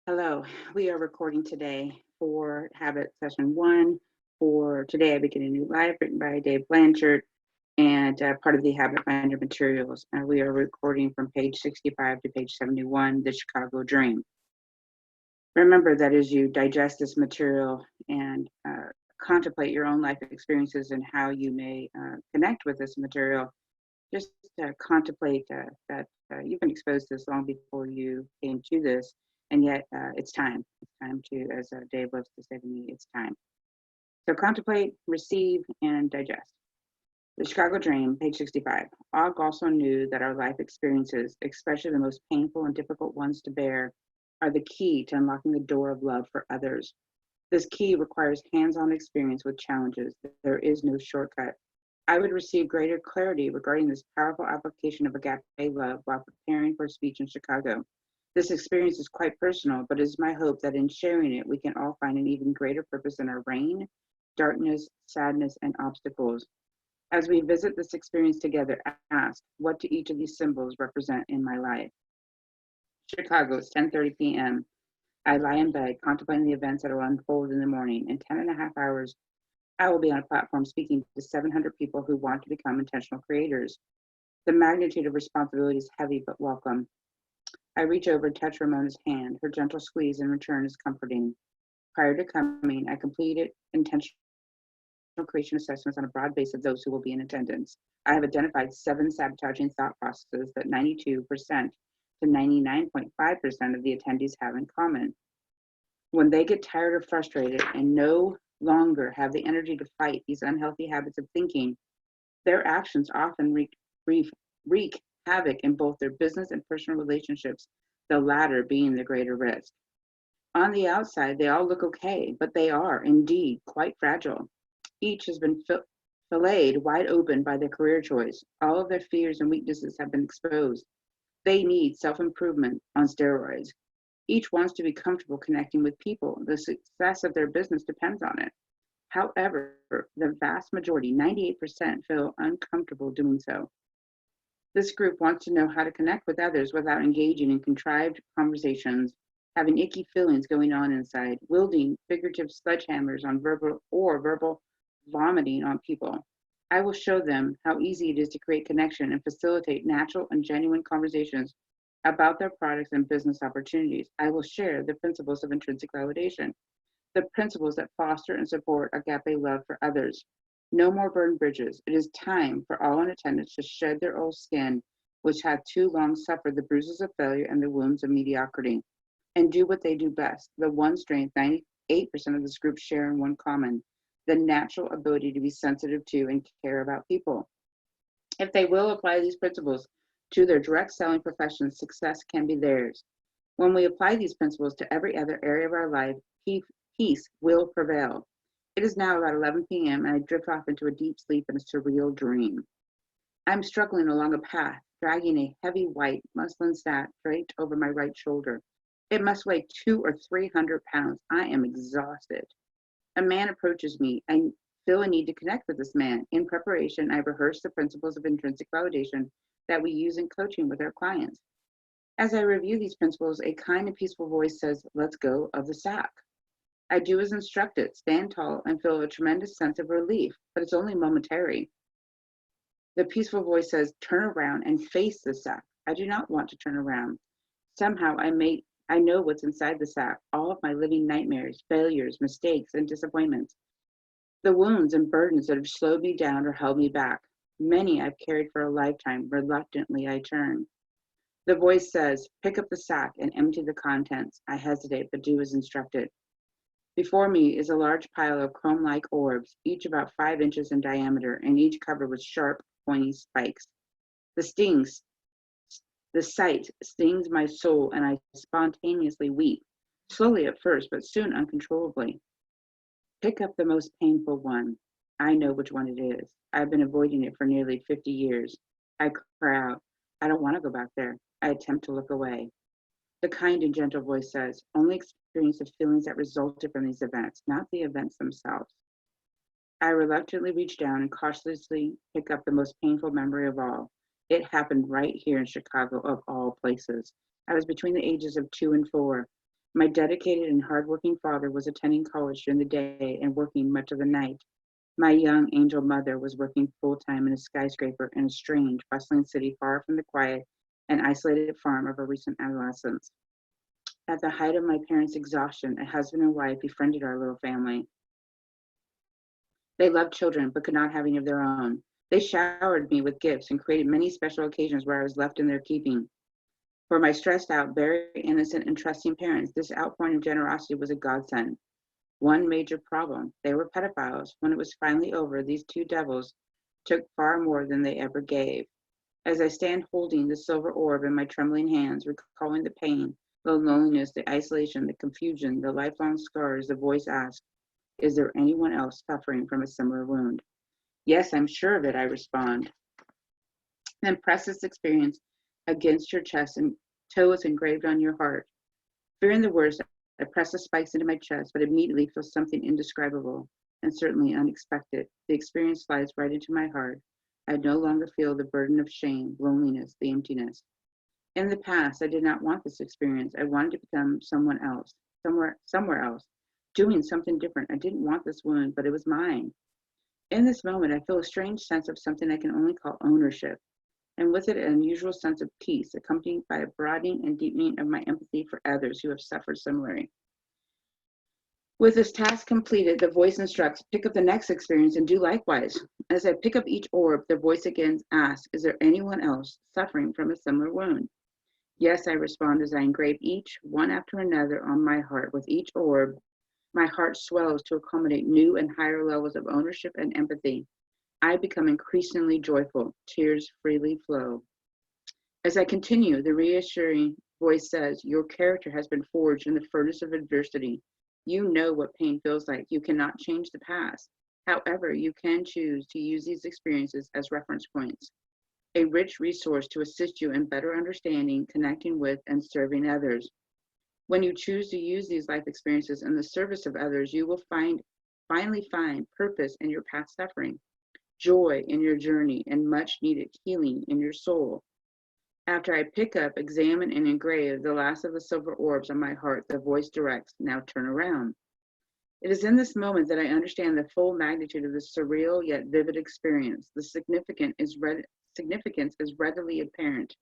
Hello, we are recording today for Habit Session 1. For today, I begin a new life written by Dave Blanchard and part of the Habit Finder materials. We are recording from page 65 to page 71, The Chicago Dream. Remember that as you digest this material and contemplate your own life experiences and how you may connect with this material, just contemplate that you've been exposed to this long before you came to this, and yet it's time. It's time to, as Dave loves to say to me, it's time. So contemplate, receive, and digest. The Chicago Dream, page 65. Og also knew that our life experiences, especially the most painful and difficult ones to bear, are the key to unlocking the door of love for others. This key requires hands-on experience with challenges. There is no shortcut. I would receive greater clarity regarding this powerful application of agape love while preparing for a speech in Chicago. This experience is quite personal, but it is my hope that in sharing it, we can all find an even greater purpose in our rain, darkness, sadness, and obstacles. As we visit this experience together, ask, what do each of these symbols represent in my life? Chicago, it's 10:30 p.m. I lie in bed, contemplating the events that will unfold in the morning. In 10 and a half hours, I will be on a platform speaking to 700 people who want to become intentional creators. The magnitude of responsibility is heavy but welcome. I reach over and touch Ramona's hand. Her gentle squeeze in return is comforting. Prior to coming, I completed intentional creation assessments on a broad base of those who will be in attendance. I have identified 7 sabotaging thought processes that 92% to 99.5% of the attendees have in common. When they get tired or frustrated and no longer have the energy to fight these unhealthy habits of thinking, their actions often wreak havoc in both their business and personal relationships, the latter being the greater risk. On the outside, they all look okay, but they are indeed quite fragile. Each has been filleted wide open by their career choice. All of their fears and weaknesses have been exposed. They need self-improvement on steroids. Each wants to be comfortable connecting with people. The success of their business depends on it. However, the vast majority, 98%, feel uncomfortable doing so. This group wants to know how to connect with others without engaging in contrived conversations, having icky feelings going on inside, wielding figurative sledgehammers on verbal vomiting on people. I will show them how easy it is to create connection and facilitate natural and genuine conversations about their products and business opportunities. I will share the principles of intrinsic validation, the principles that foster and support agape love for others. No more burned bridges. It is time for all in attendance to shed their old skin, which had too long suffered the bruises of failure and the wounds of mediocrity, and do what they do best. The one strength 98% of this group share in one common, the natural ability to be sensitive to and care about people. If they will apply these principles to their direct selling profession, success can be theirs. When we apply these principles to every other area of our life, peace will prevail. It is now about 11 p.m. and I drift off into a deep sleep and a surreal dream. I'm struggling along a path, dragging a heavy white muslin sack draped over my right shoulder. It must weigh 200 or 300 pounds. I am exhausted. A man approaches me. I feel a need to connect with this man. In preparation, I rehearse the principles of intrinsic validation that we use in coaching with our clients. As I review these principles, a kind and peaceful voice says, "Let's go of the sack." I do as instructed, stand tall, and feel a tremendous sense of relief, but it's only momentary. The peaceful voice says, "Turn around and face the sack." I do not want to turn around. Somehow I know what's inside the sack, all of my living nightmares, failures, mistakes, and disappointments. The wounds and burdens that have slowed me down or held me back. Many I've carried for a lifetime. Reluctantly, I turn. The voice says, "Pick up the sack and empty the contents." I hesitate, but do as instructed. Before me is a large pile of chrome-like orbs, each about 5 inches in diameter, and each covered with sharp, pointy spikes. The sight stings my soul, and I spontaneously weep, slowly at first, but soon uncontrollably. Pick up the most painful one. I know which one it is. I've been avoiding it for nearly 50 years. I cry out, "I don't want to go back there." I attempt to look away. The kind and gentle voice says, "Only experience the feelings that resulted from these events, not the events themselves." I reluctantly reach down and cautiously pick up the most painful memory of all. It happened right here in Chicago, of all places. I was between the ages of 2 and 4. My dedicated and hardworking father was attending college during the day and working much of the night. My young angel mother was working full-time in a skyscraper in a strange, bustling city far from the quiet and isolated farm of her recent adolescence. At the height of my parents' exhaustion, a husband and wife befriended our little family. They loved children but could not have any of their own. They showered me with gifts and created many special occasions where I was left in their keeping. For my stressed out, very innocent and trusting parents, this outpouring of generosity was a godsend. One major problem: they were pedophiles. When it was finally over, these two devils took far more than they ever gave. As I stand holding the silver orb in my trembling hands, recalling the pain, the loneliness, the isolation, the confusion, the lifelong scars, the voice asks, is there anyone else suffering from a similar wound? Yes, I'm sure of it, I respond. Then press this experience against your chest until it's engraved on your heart. Fearing the worst, I press the spikes into my chest, but immediately feel something indescribable and certainly unexpected. The experience slides right into my heart. I no longer feel the burden of shame, loneliness, the emptiness. In the past, I did not want this experience. I wanted to become someone else, somewhere else, doing something different. I didn't want this wound, but it was mine. In this moment, I feel a strange sense of something I can only call ownership, and with it an unusual sense of peace, accompanied by a broadening and deepening of my empathy for others who have suffered similarly. With this task completed, the voice instructs, pick up the next experience and do likewise. As I pick up each orb, the voice again asks, is there anyone else suffering from a similar wound? Yes, I respond as I engrave each, one after another, on my heart. With each orb, my heart swells to accommodate new and higher levels of ownership and empathy. I become increasingly joyful. Tears freely flow. As I continue, the reassuring voice says, your character has been forged in the furnace of adversity. You know what pain feels like. You cannot change the past. However, you can choose to use these experiences as reference points, a rich resource to assist you in better understanding, connecting with, and serving others. When you choose to use these life experiences in the service of others, you will finally find purpose in your past suffering, joy in your journey, and much needed healing in your soul. After I pick up, examine, and engrave the last of the silver orbs on my heart, the voice directs, now turn around. It is in this moment that I understand the full magnitude of this surreal yet vivid experience. The significance is readily apparent.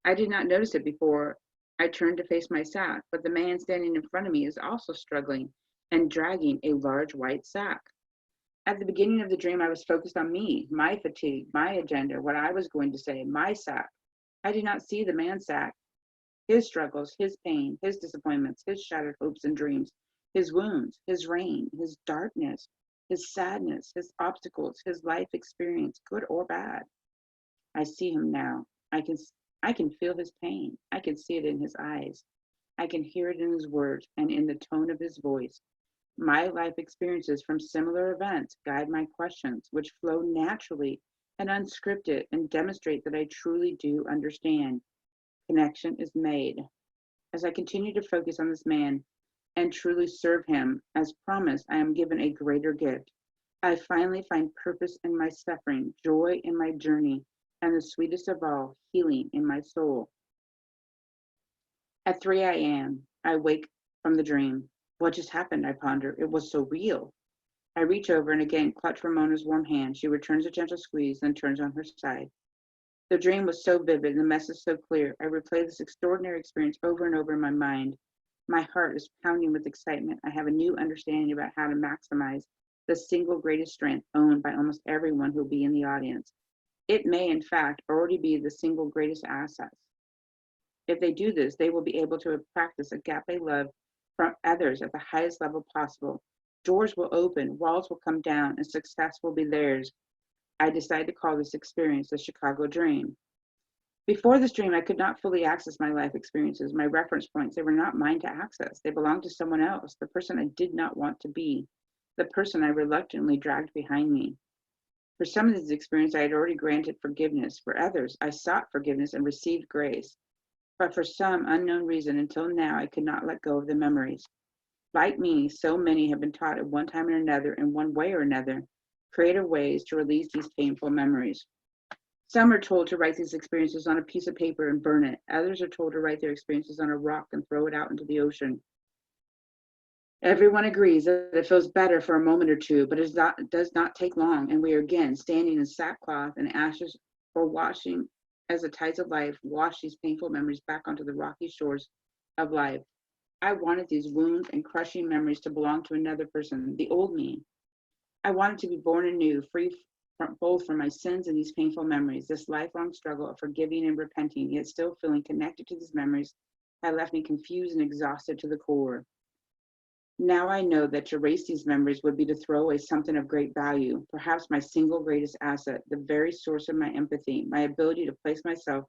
I did not notice it before I turned to face my sack, but the man standing in front of me is also struggling and dragging a large white sack. At the beginning of the dream, I was focused on me, my fatigue, my agenda, what I was going to say, my sack. I did not see the man's sack, his struggles, his pain, his disappointments, his shattered hopes and dreams, his wounds, his rain, his darkness, his sadness, his obstacles, his life experience, good or bad. I see him now. I can feel his pain. I can see it in his eyes. I can hear it in his words and in the tone of his voice. My life experiences from similar events guide my questions, which flow naturally and unscripted and demonstrate that I truly do understand. Connection is made. As I continue to focus on this man and truly serve him, as promised, I am given a greater gift. I finally find purpose in my suffering, joy in my journey, and the sweetest of all, healing in my soul. At 3 a.m., I wake from the dream. What just happened? I ponder. It was so real. I reach over and again clutch Ramona's warm hand. She returns a gentle squeeze, then turns on her side. The dream was so vivid and the message so clear. I replay this extraordinary experience over and over in my mind. My heart is pounding with excitement. I have a new understanding about how to maximize the single greatest strength owned by almost everyone who will be in the audience. It may, in fact, already be the single greatest asset. If they do this, they will be able to practice agape love from others at the highest level possible. Doors will open, walls will come down, and success will be theirs. I decided to call this experience the Chicago Dream. Before this dream, I could not fully access my life experiences, my reference points. They were not mine to access. They belonged to someone else, the person I did not want to be, the person I reluctantly dragged behind me. For some of these experiences, I had already granted forgiveness. For others, I sought forgiveness and received grace. But for some unknown reason, until now, I could not let go of the memories. Like me, so many have been taught at one time or another, in one way or another, creative ways to release these painful memories. Some are told to write these experiences on a piece of paper and burn it. Others are told to write their experiences on a rock and throw it out into the ocean. Everyone agrees that it feels better for a moment or two, but it does not take long, and we are again standing in sackcloth and ashes or washing as the tides of life wash these painful memories back onto the rocky shores of life. I wanted these wounds and crushing memories to belong to another person, the old me. I wanted to be born anew, free from, both from my sins and these painful memories. This lifelong struggle of forgiving and repenting, yet still feeling connected to these memories, had left me confused and exhausted to the core. Now I know that to erase these memories would be to throw away something of great value, perhaps my single greatest asset, the very source of my empathy, my ability to place myself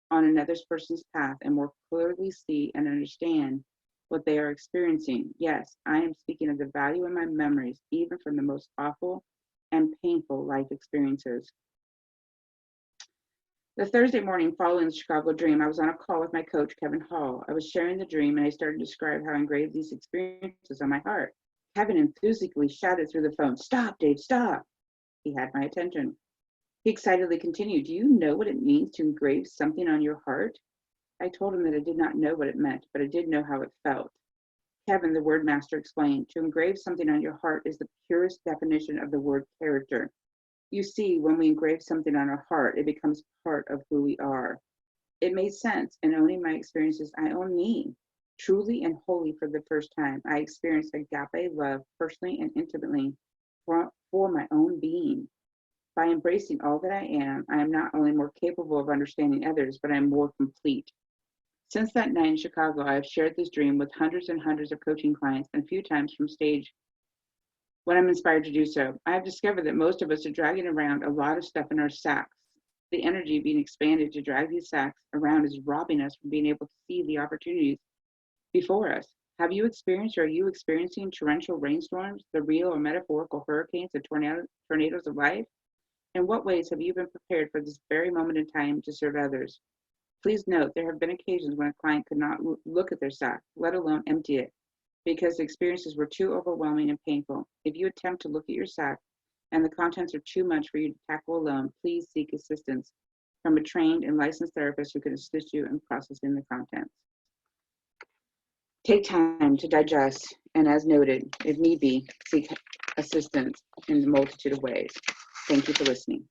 on another person's path and more clearly see and understand what they are experiencing. Yes, I am speaking of the value in my memories, even from the most awful and painful life experiences. The Thursday morning following the Chicago dream, I was on a call with my coach, Kevin Hall. I was sharing the dream and I started to describe how I engraved these experiences on my heart. Kevin enthusiastically shouted through the phone, "Stop, Dave, stop." He had my attention. He excitedly continued, "Do you know what it means to engrave something on your heart?" I told him that I did not know what it meant, but I did know how it felt. Kevin, the word master, explained, "To engrave something on your heart is the purest definition of the word character. You see, when we engrave something on our heart, it becomes part of who we are." It made sense. In owning my experiences, I own me. Truly and wholly for the first time, I experienced agape love personally and intimately for my own being. By embracing all that I am not only more capable of understanding others, but I am more complete. Since that night in Chicago, I have shared this dream with hundreds and hundreds of coaching clients and a few times from stage when I'm inspired to do so. I have discovered that most of us are dragging around a lot of stuff in our sacks. The energy being expanded to drag these sacks around is robbing us from being able to see the opportunities before us. Have you experienced or are you experiencing torrential rainstorms, the real or metaphorical hurricanes and tornadoes of life? In what ways have you been prepared for this very moment in time to serve others? Please note there have been occasions when a client could not look at their sack, let alone empty it, because the experiences were too overwhelming and painful. If you attempt to look at your sack and the contents are too much for you to tackle alone, please seek assistance from a trained and licensed therapist who can assist you in processing the contents. Take time to digest, and as noted, if need be, seek assistance in a multitude of ways. Thank you for listening.